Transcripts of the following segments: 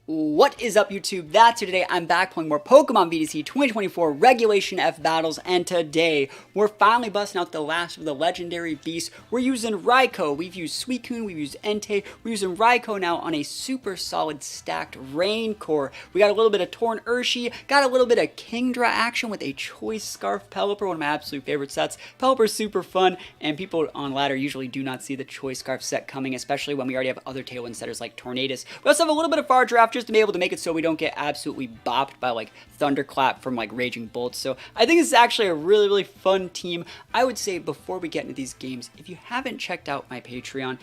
What is up, YouTube? That's today. I'm back playing more Pokemon VGC 2024 Regulation F battles, and today we're finally busting out the last of the legendary beasts. We're using Raikou. We've used Suicune, we've used Entei. We're using Raikou now on a super solid stacked Rain Core. We got a little bit of Torn Urshi, got a little bit of Kingdra action with a Choice Scarf Pelipper, one of my absolute favorite sets. Pelipper's super fun, and people on ladder usually do not see the Choice Scarf set coming, especially when we already have other Tailwind setters like Tornadus. We also have a little bit of Far Draft just to be able to make it so we don't get absolutely bopped by like Thunderclap from like Raging Bolts. So I think this is actually a really fun team. I would say before we get into these games, if you haven't checked out my Patreon,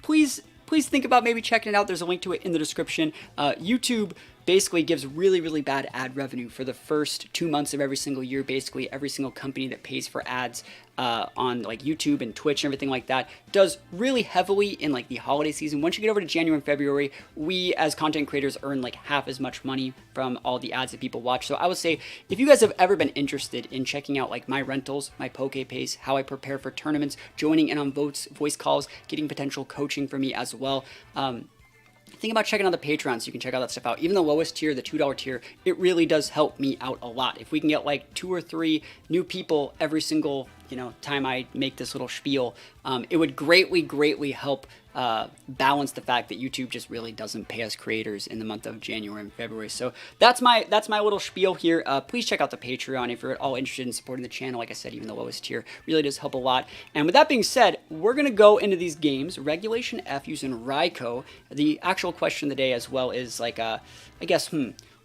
please think about maybe checking it out. There's a link to it in the description. YouTube basically gives really bad ad revenue for the first 2 months of every single year. Basically every single company that pays for ads on like YouTube and Twitch and everything like that does really heavily in like the holiday season. Once you get over to January and February, we as content creators earn like half as much money from all the ads that people watch. So I would say if you guys have ever been interested in checking out like my rentals, my Poke Pace, how I prepare for tournaments, joining in on voice calls, getting potential coaching for me as well, think about checking out the Patreon so you can check all that stuff out. Even the lowest tier, the $2 tier, it really does help me out a lot. If we can get like 2 or 3 new people every single, time I make this little spiel, it would greatly help balance the fact that YouTube just really doesn't pay us creators in the month of January and February. So that's my little spiel here. Please check out the Patreon if you're at all interested in supporting the channel. Like I said, even the lowest tier really does help a lot. And with that being said, we're gonna go into these games. Regulation F using Raikou. The actual question of the day as well is like, I guess,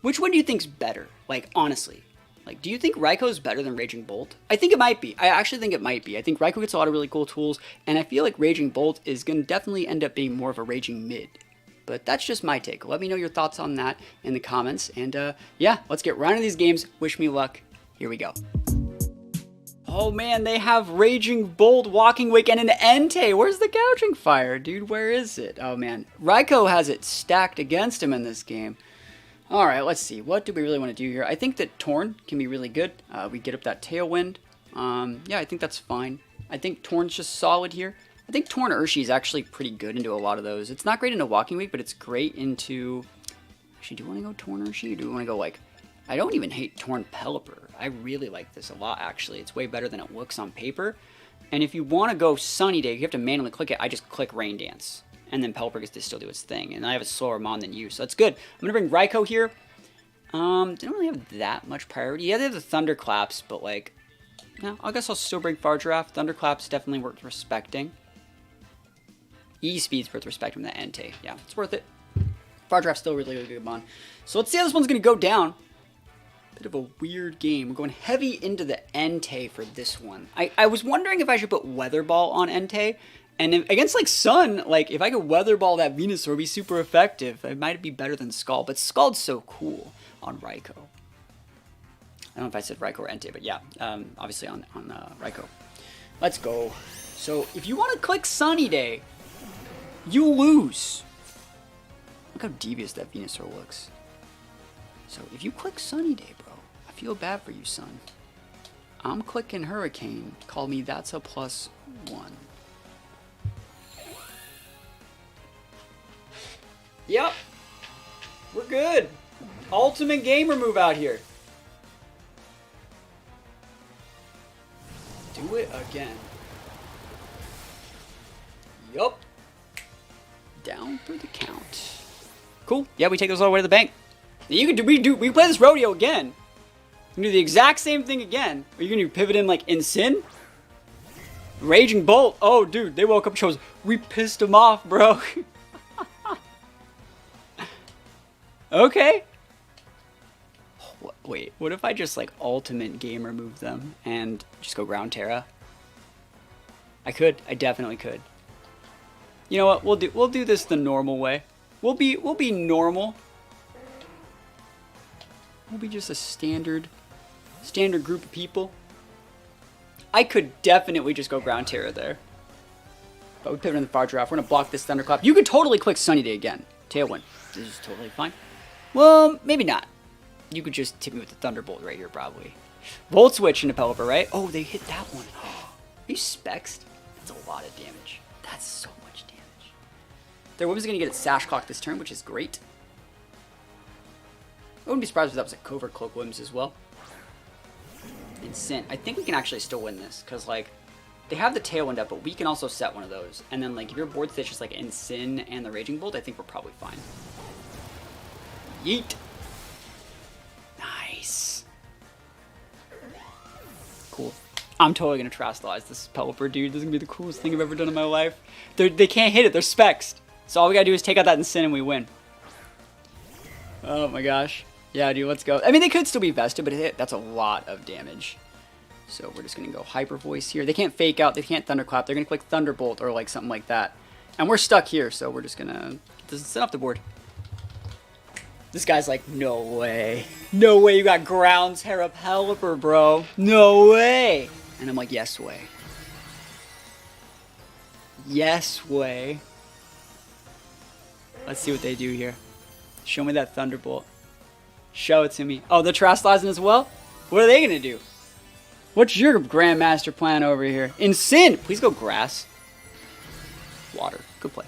which one do you think's better? Like honestly. Like, do you think Raikou is better than Raging Bolt? I think it might be. I actually think it might be. I think Raikou gets a lot of really cool tools, and I feel like Raging Bolt is going to definitely end up being more of a Raging Mid. But that's just my take. Let me know your thoughts on that in the comments. And yeah, let's get right into these games. Wish me luck. Here we go. Oh man, they have Raging Bolt, Walking Wake, and an Entei. Where's the Gouging Fire, dude? Where is it? Oh man, Raikou has it stacked against him in this game. All right, let's see. What do we really want to do here? I think that Torn can be really good. We get up that Tailwind. Yeah, I think that's fine. I think Torn's just solid here. I think Torn Urshi is actually pretty good into a lot of those. It's not great into Walking Week, but it's great into... Actually, do you want to go Torn Urshi? Or do we want to go like... I don't even hate Torn Pelipper. I really like this a lot, actually. It's way better than it looks on paper. And if you want to go Sunny Day, you have to manually click it. I just click Rain Dance. And then Pelipper gets to still do its thing. And I have a slower mon than you, so that's good. I'm going to bring Raikou here. Didn't really have that much priority. Yeah, they have the Thunderclaps, but like... No, I guess I'll still bring Far Draft. Thunderclaps definitely worth respecting. E-Speed's worth respecting from the Entei. Yeah, it's worth it. Far Draft's still really good mon. So let's see how this one's going to go down. Bit of a weird game. We're going heavy into the Entei for this one. I was wondering if I should put Weather Ball on Entei. And against like Sun, like if I could Weather Ball that Venusaur, it'd be super effective. It might be better than Scald, but Scald's so cool on Raikou. I don't know if I said Raikou or Entei, but yeah, obviously on Raikou. Let's go. So if you want to click Sunny Day, you lose. Look how devious that Venusaur looks. So if you click Sunny Day, bro, I feel bad for you, son. I'm clicking Hurricane. Call me THATSAplusONE. Yep, we're good. Ultimate gamer move out here. Do it again. Yup. Down for the count. Cool. Yeah, we take those all the way to the bank. You can do. We play this rodeo again. You can do the exact same thing again. Are you gonna pivot in like in Sin? Raging Bolt. Oh, dude, they woke up and chose. We pissed them off, bro. Okay. Wait, what if I just like ultimate game remove them and just go Ground Terra? I could. I definitely could. You know what? We'll do this the normal way. We'll be normal. We'll be just a standard group of people. I could definitely just go Ground Terra there. But we pivot in the Far Draft. We're gonna block this Thunderclap. You could totally click Sunny Day again. Tailwind. This is totally fine. Well, maybe not. You could just tip me with the Thunderbolt right here, probably. Volt Switch into Pelipper, right? Oh, they hit that one. Are you spexed? That's a lot of damage. That's so much damage. Their Whip is going to get its Sash Clock this turn, which is great. I wouldn't be surprised if that was a Covert Cloak Limbs as well. And Sin. I think we can actually still win this, because, like, they have the Tailwind up, but we can also set one of those. And then, like, if your board state's just, like, in Sin and the Raging Bolt, I think we're probably fine. Yeet! Nice. Cool. I'm totally going to Trastalize this Pelipper, dude. This is going to be the coolest thing I've ever done in my life. They can't hit it. They're Spexed. So all we got to do is take out that Sin and we win. Oh my gosh. Yeah, dude, let's go. I mean, they could still be vested, but that's a lot of damage. So we're just going to go Hyper Voice here. They can't Fake Out. They can't Thunderclap. They're going to click Thunderbolt or like something like that. And we're stuck here, so we're just going to get this set off the board. This guy's like, no way. No way you got Ground Terra Pelipper, bro. No way. And I'm like, yes way. Yes way. Let's see what they do here. Show me that Thunderbolt. Show it to me. Oh, they're Trastalizing as well? What are they going to do? What's your Grandmaster plan over here? In Sin! Please go Grass. Water. Good play.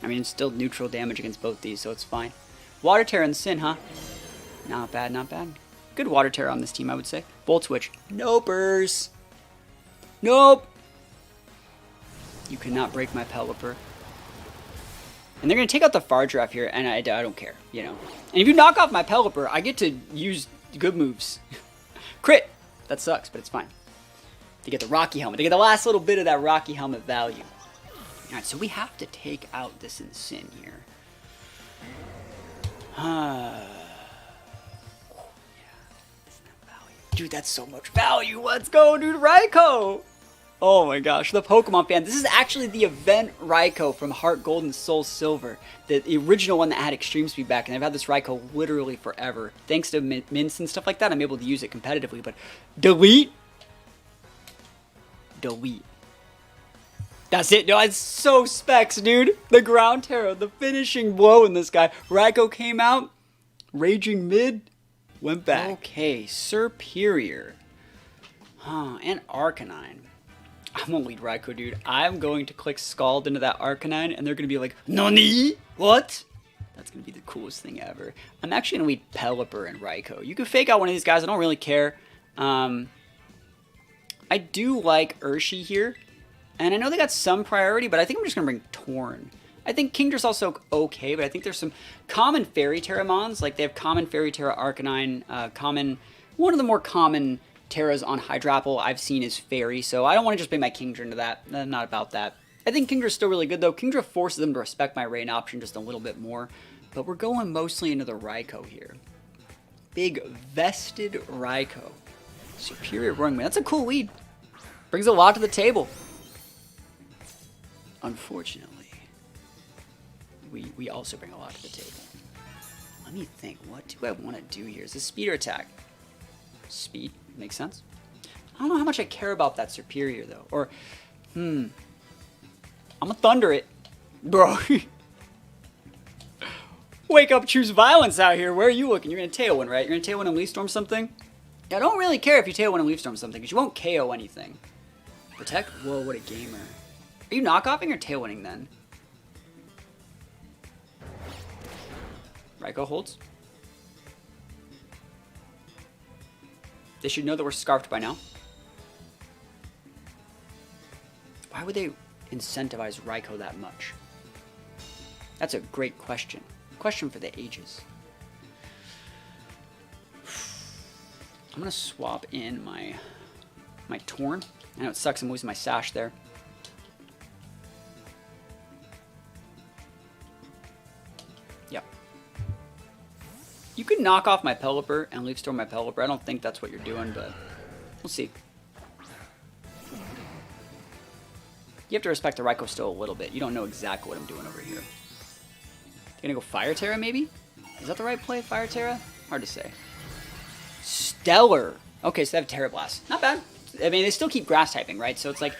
I mean, it's still neutral damage against both these, so it's fine. Water Terra and Sin, huh? Not bad, not bad. Good Water Terra on this team, I would say. Bolt Switch. Nopers. Nope. You cannot break my Pelipper. And they're going to take out the Fardraff here, and I don't care, you know. And if you knock off my Pelipper, I get to use good moves. Crit! That sucks, but it's fine. They get the Rocky Helmet. They get the last little bit of that Rocky Helmet value. Alright, so we have to take out this in Sin here. Yeah. Isn't that value? Dude, that's so much value. Let's go, dude. Raikou! Oh my gosh, the Pokemon fan. This is actually the event Raikou from Heart Gold and Soul Silver. The original one that had Extreme Speed back, and I've had this Raikou literally forever. Thanks to mints and stuff like that, I'm able to use it competitively, but delete? Delete. That's it. No, it's so specs, dude. The Ground Terra, the finishing blow in this guy. Raikou came out, Raging Mid, went back. Okay, Superior. And Arcanine. I'm gonna lead Raikou, dude. I'm going to click Scald into that Arcanine, and they're gonna be like, NANI? What? That's gonna be the coolest thing ever. I'm actually gonna lead Pelipper and Raikou. You can Fake Out one of these guys, I don't really care. I do like Urshi here, and I know they got some priority, but I think I'm just gonna bring Torn. I think Kingdra's also okay, but I think there's some common Fairy Terra mons, like they have common Fairy Terra Arcanine, one of the more common Terras on Hydrapple I've seen is Fairy, so I don't want to just bring my Kingdra into that. Not about that. I think Kingdra's still really good, though. Kingdra forces them to respect my rain option just a little bit more, but we're going mostly into the Raikou here. Big vested Raikou. Superior Roaring Wind. That's a cool lead. Brings a lot to the table. Unfortunately, we also bring a lot to the table. Let me think. What do I want to do here? Is this speed or attack? Speed. Makes sense. I don't know how much I care about that Superior, though. Or, I'm gonna Thunder it. Bro. Wake up, choose violence out here. Where are you looking? You're gonna Tailwind, right? You're gonna Tailwind and Leaf Storm something? Yeah, I don't really care if you Tailwind and Leaf Storm something, because you won't KO anything. Protect? Whoa, what a gamer. Are you knockoffing or Tailwinding then? Raikou holds. They should know that we're Scarfed by now. Why would they incentivize Raikou that much? That's a great question. Question for the ages. I'm gonna swap in my Torn. I know it sucks I'm losing my Sash there. Yep. You could knock off my Pelipper and Leaf Storm my Pelipper. I don't think that's what you're doing, but we'll see. You have to respect the Raikou still a little bit. You don't know exactly what I'm doing over here. You're gonna go Fire Terra, maybe? Is that the right play, Fire Terra? Hard to say. Stellar. Okay, so they have Terra Blast. Not bad. I mean, they still keep Grass typing, right? So it's like,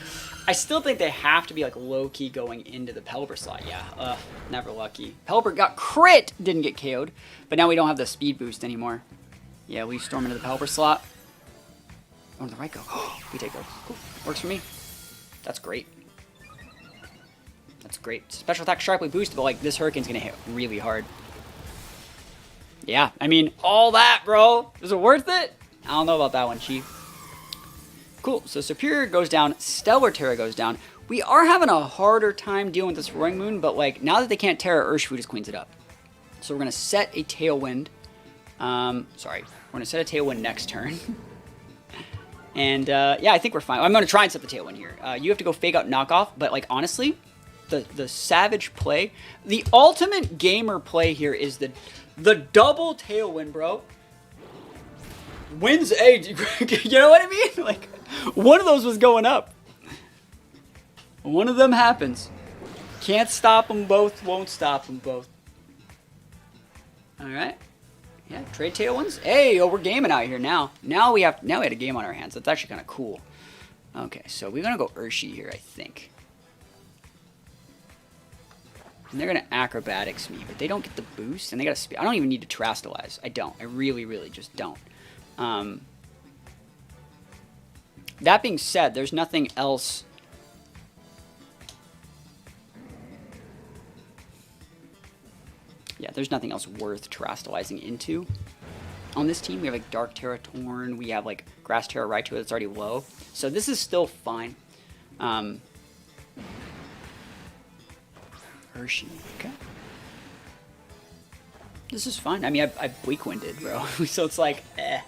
I still think they have to be like low-key going into the Pelipper slot. Yeah, never lucky. Pelipper got crit, didn't get KO'd, but now we don't have the speed boost anymore. Yeah, Leaf Storm into the Pelipper slot. Oh, the Raikou. We take those. Cool. Works for me. That's great. That's great. Special attack sharply boosted, but like this Hurricane's gonna hit really hard. Yeah, I mean, all that, bro. Is it worth it? I don't know about that one, Chief. Cool, so Superior goes down, Stellar Terra goes down. We are having a harder time dealing with this Roaring Moon, but like, now that they can't Terra, Urshifu just cleans it up. So we're gonna set a Tailwind. Sorry, we're gonna set a Tailwind next turn. And yeah, I think we're fine. I'm gonna try and set the Tailwind here. You have to go Fake Out Knockoff, but like, honestly, the savage play, the ultimate gamer play here is the double Tailwind, bro. Wins A, you know what I mean? Like, one of those was going up. One of them happens. Can't stop them both, won't stop them both. Alright. Yeah, trade Tailwinds. Hey, oh, we're gaming out here now. Now we had a game on our hands. That's actually kind of cool. Okay, so we're going to go Urshi here, I think. And they're going to Acrobatics me, but they don't get the boost, and they got to I don't even need to Terastallize. I don't. I really, really just don't. That being said, there's nothing else. Yeah, there's nothing else worth Terastallizing into. On this team, we have like Dark Terra Torn, we have like Grass Terra Raikou that's already low. So this is still fine. Hershey, okay. This is fine. I mean, I Bleak Winded, bro. So it's like, eh.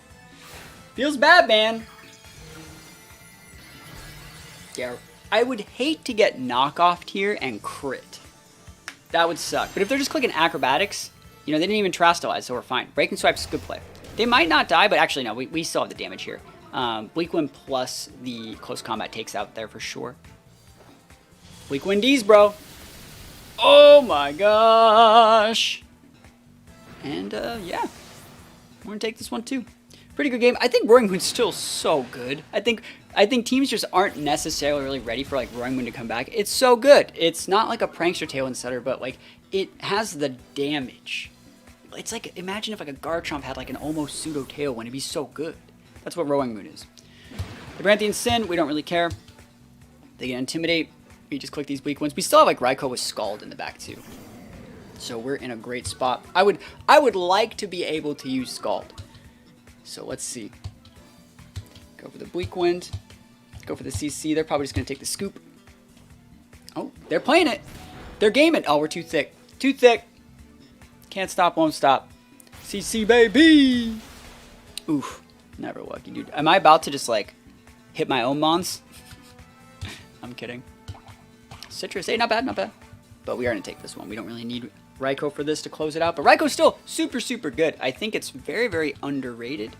Feels bad, man. Yeah, I would hate to get knockoffed here and crit. That would suck. But if they're just clicking Acrobatics, you know, they didn't even Terastallize, so we're fine. Breaking Swipe's a good play. They might not die, but actually, no, we still have the damage here. Bleak Wind plus the Close Combat takes out there for sure. Bleak Wind D's, bro. Oh my gosh. And, yeah. We're gonna take this one, too. Pretty good game. I think Roaring Moon's still so good. I think teams just aren't necessarily really ready for like Roaring Moon to come back. It's so good. It's not like a Prankster Tailwind setter, but like it has the damage. It's like, imagine if like a Garchomp had like an almost pseudo Tailwind. It'd be so good. That's what Roaring Moon is. The Branthian Sin, we don't really care. They can Intimidate. We just click these weak ones. We still have like Raikou with Scald in the back too. So we're in a great spot. I would like to be able to use Scald. So let's see. Go for the Bleak Wind. Go for the CC. They're probably just going to take the scoop. Oh, they're playing it. They're gaming. Oh, we're too thick. Too thick. Can't stop, won't stop. CC, baby. Oof. Never lucky, dude. Am I about to just, like, hit my own mons? I'm kidding. Citrus. Hey, not bad, not bad. But we are going to take this one. We don't really need Raikou for this to close it out. But Raikou's still super, super good. I think it's very, very underrated.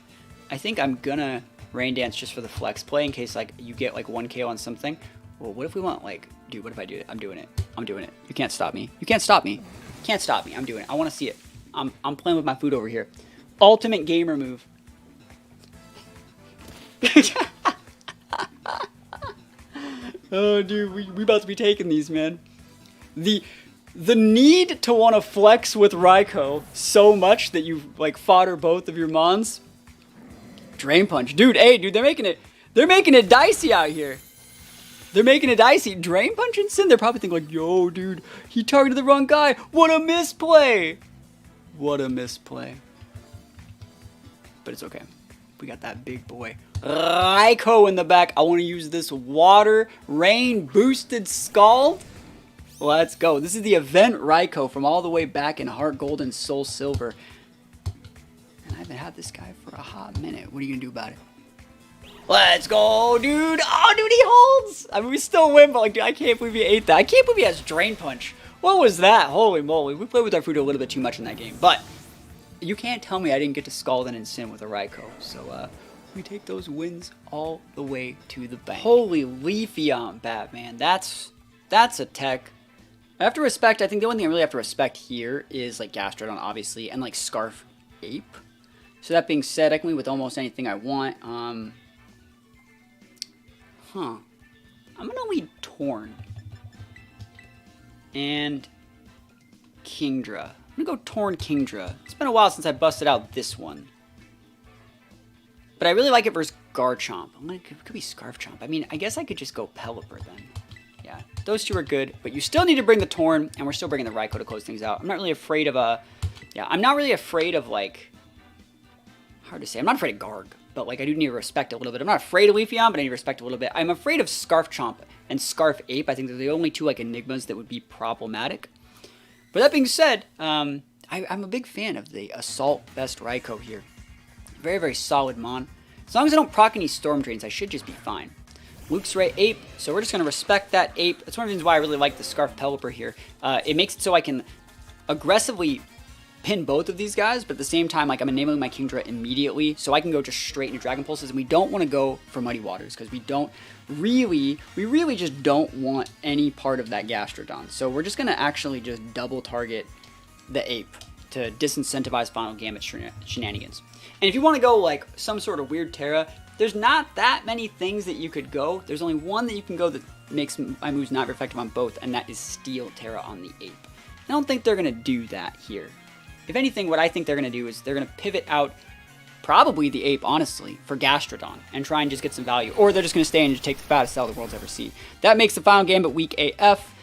I think I'm going to Rain Dance just for the flex play in case like you get like 1 KO on something. Well, what if we want like, dude, what if I do it? I'm doing it. I'm doing it. You can't stop me. You can't stop me. Can't stop me. I'm doing it. I want to see it. I'm playing with my food over here. Ultimate gamer move. Oh, dude, we about to be taking these, man. The need to want to flex with Raikou so much that you like fodder both of your mons. Drain Punch. Dude, hey, dude, they're making it dicey out here. They're making it dicey. Drain Punch and Sin, they're probably thinking like, yo, dude, he targeted the wrong guy. What a misplay. What a misplay. But it's okay. We got that big boy. Raikou in the back. I want to use this Water Rain boosted Scald. Let's go. This is the event Raikou from all the way back in Heart Gold and Soul Silver. And I haven't had this guy for a hot minute. What are you going to do about it? Let's go, dude. Oh, dude, he holds. I mean, we still win, but like, dude, I can't believe he ate that. I can't believe he has Drain Punch. What was that? Holy moly. We played with our food a little bit too much in that game. But you can't tell me I didn't get to Scald and Sin with a Raikou. So, we take those wins all the way to the bank. Holy Leafeon Batman. That's a tech. I have to respect, I think the only thing I really have to respect here is like Gastrodon, obviously, and like Scarf Ape. So that being said, I can win with almost anything I want. I'm gonna lead Torn. And Kingdra. I'm gonna go Torn Kingdra. It's been a while since I busted out this one. But I really like it versus Garchomp. It could be Scarf Chomp. I mean, I guess I could just go Pelipper then. Yeah, those two are good, but you still need to bring the Torn, and we're still bringing the Raikou to close things out. I'm not really afraid of Yeah, I'm not really afraid of, like, hard to say. I'm not afraid of Garg, but, like, I do need to respect a little bit. I'm not afraid of Leafeon, but I need to respect a little bit. I'm afraid of Scarf Chomp and Scarf Ape. I think they're the only two, like, Enigmas that would be problematic. But that being said, I'm a big fan of the Assault Vest Raikou here. Very, very solid mon. As long as I don't proc any Storm Drains, I should just be fine. Luxray Ape, so we're just going to respect that Ape. That's one of the reasons why I really like the Scarf Pelipper here. It makes it so I can aggressively pin both of these guys, but at the same time, like, I'm enabling my Kingdra immediately, so I can go just straight into Dragon Pulses, and we don't want to go for Muddy Waters, because we really just don't want any part of that Gastrodon. So we're just going to actually just double target the Ape to disincentivize Final Gambit shenanigans. And if you want to go, like, some sort of weird Terra, there's not that many things that you could go. There's only one that you can go that makes my moves not effective on both, and that is Steel Terra on the Ape. I don't think they're going to do that here. If anything, what I think they're going to do is they're going to pivot out probably the Ape, honestly, for Gastrodon and try and just get some value. Or they're just going to stay and just take the fattest cell the world's ever seen. That makes the Final Gambit weak AF.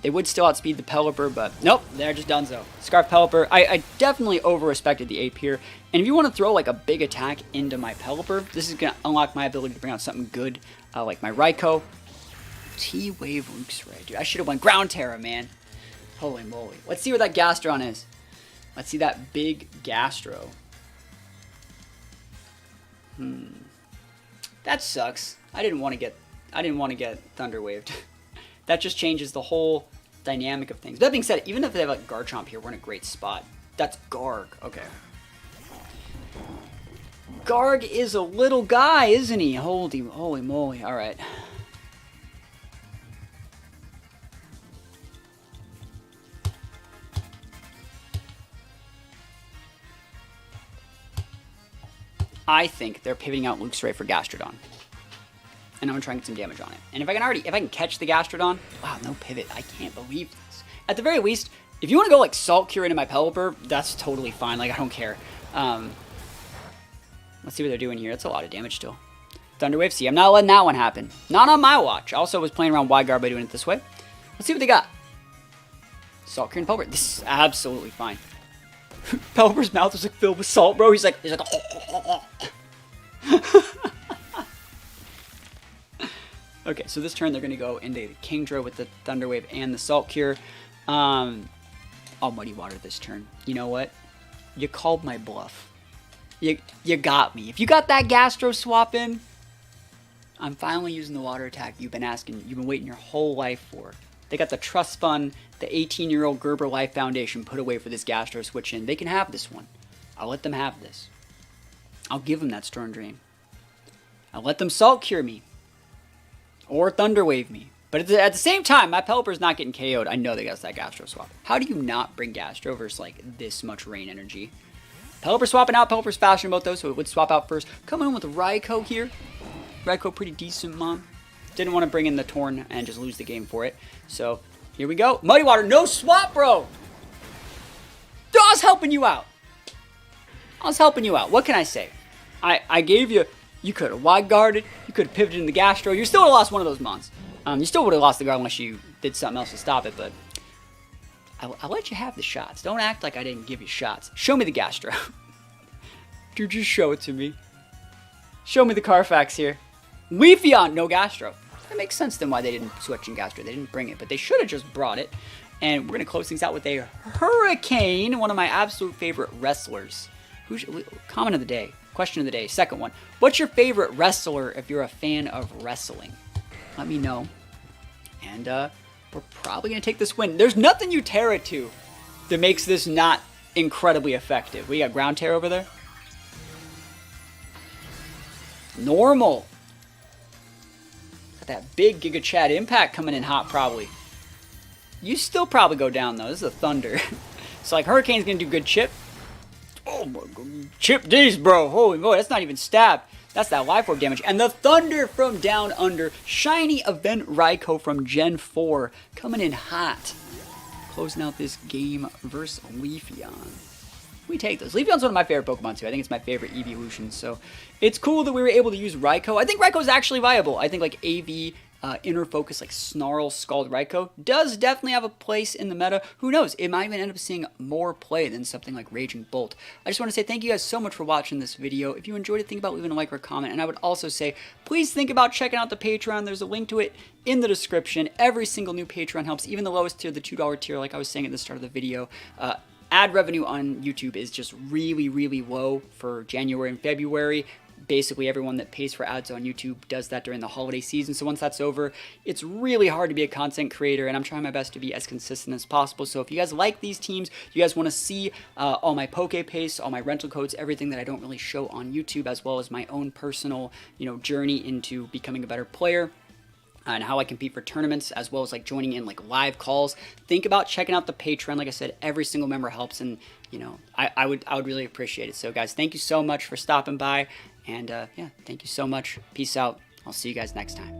They would still outspeed the Pelipper, but nope, they're just donezo. Scarf Pelipper, I definitely over-respected the Ape here. And if you want to throw, like, a big attack into my Pelipper, this is going to unlock my ability to bring out something good, like my Raikou. T-Wave Luxray, dude. I should have went Ground Terra, man. Holy moly. Let's see what that Gastron is. Let's see that big Gastro. That sucks. I didn't want to get Thunder Waved. That just changes the whole dynamic of things. That being said, even if they have, like, Garchomp here, we're in a great spot. That's Garg. Okay. Garg is a little guy, isn't he? Holy moly. All right. I think they're pivoting out Luxray for Gastrodon. And I'm going to try and get some damage on it. And if I can catch the Gastrodon, wow, no pivot. I can't believe this. At the very least, if you want to go, like, Salt Cure into my Pelipper, that's totally fine. Like, I don't care. Let's see what they're doing here. That's a lot of damage still. Thunder Wave. See, I'm not letting that one happen. Not on my watch. I also was playing around Wide Guard by doing it this way. Let's see what they got. Salt Cure and Pelipper. This is absolutely fine. Pelipper's mouth is, like, filled with salt, bro. He's like Okay, so this turn they're going to go into the Kingdra with the Thunder Wave and the Salt Cure. I'll Muddy Water this turn. You know what? You called my bluff. You got me. If you got that Gastro swap in, I'm finally using the water attack you've been waiting your whole life for. They got the trust fund, the 18-year-old Gerber Life Foundation put away for this Gastro switch in. They can have this one. I'll let them have this. I'll give them that Storm Drain. I'll let them Salt Cure me. Or Thunder Wave me. But at the same time, my Pelipper's not getting KO'd. I know they got that Gastro swap. How do you not bring Gastro versus, like, this much rain energy? Pelipper swapping out. Pelipper's faster than both those, so it would swap out first. Coming in with Raikou here. Raikou pretty decent, Mom. Didn't want to bring in the Torn and just lose the game for it. So, here we go. Muddy Water, no swap, bro! I was helping you out. What can I say? I gave you... You could have wide guarded. You could have pivoted in the Gastro. You still would have lost one of those mons. You still would have lost the guard unless you did something else to stop it, but... I'll let you have the shots. Don't act like I didn't give you shots. Show me the Gastro. Dude, just show it to me. Show me the Carfax here. Leafeon, no Gastro. That makes sense then why they didn't switch in Gastro. They didn't bring it, but they should have just brought it. And we're going to close things out with a Hurricane, one of my absolute favorite wrestlers. Comment of the day. Question of the day. Second one. What's your favorite wrestler if you're a fan of wrestling? Let me know. And we're probably going to take this win. There's nothing you Terra to that makes this not incredibly effective. We got Ground Terra over there. Normal. Got that big Giga Chad impact coming in hot probably. You still probably go down though. This is a Thunder. So like Hurricane's going to do good chip. Oh my god. Chip D's, bro. Holy moly. That's not even stab. That's that Life Orb damage. And the Thunder from down under. Shiny Event Raikou from Gen 4. Coming in hot. Closing out this game versus Leafeon. We take those. Leafeon's one of my favorite Pokemon too. I think it's my favorite evolution. So it's cool that we were able to use Raikou. I think Raikou is actually viable. I think like AV inner focus like Snarl Scald Raikou does definitely have a place in the meta. Who knows? It might even end up seeing more play than something like Raging Bolt. I just want to say thank you guys so much for watching this video. If you enjoyed it, think about leaving a like or a comment. And I would also say, please think about checking out the Patreon. There's a link to it in the description. Every single new Patreon helps, even the lowest tier, the $2 tier, like I was saying at the start of the video. Ad revenue on YouTube is just really low for January and February. Basically, everyone that pays for ads on YouTube does that during the holiday season. So once that's over, it's really hard to be a content creator, and I'm trying my best to be as consistent as possible. So if you guys like these teams, you guys want to see all my poke pace, all my rental codes, everything that I don't really show on YouTube, as well as my own personal, journey into becoming a better player, and how I compete for tournaments, as well as like joining in like live calls, think about checking out the Patreon. Like I said, every single member helps, and I would really appreciate it. So guys, thank you so much for stopping by, and yeah, thank you so much. Peace out. I'll see you guys next time.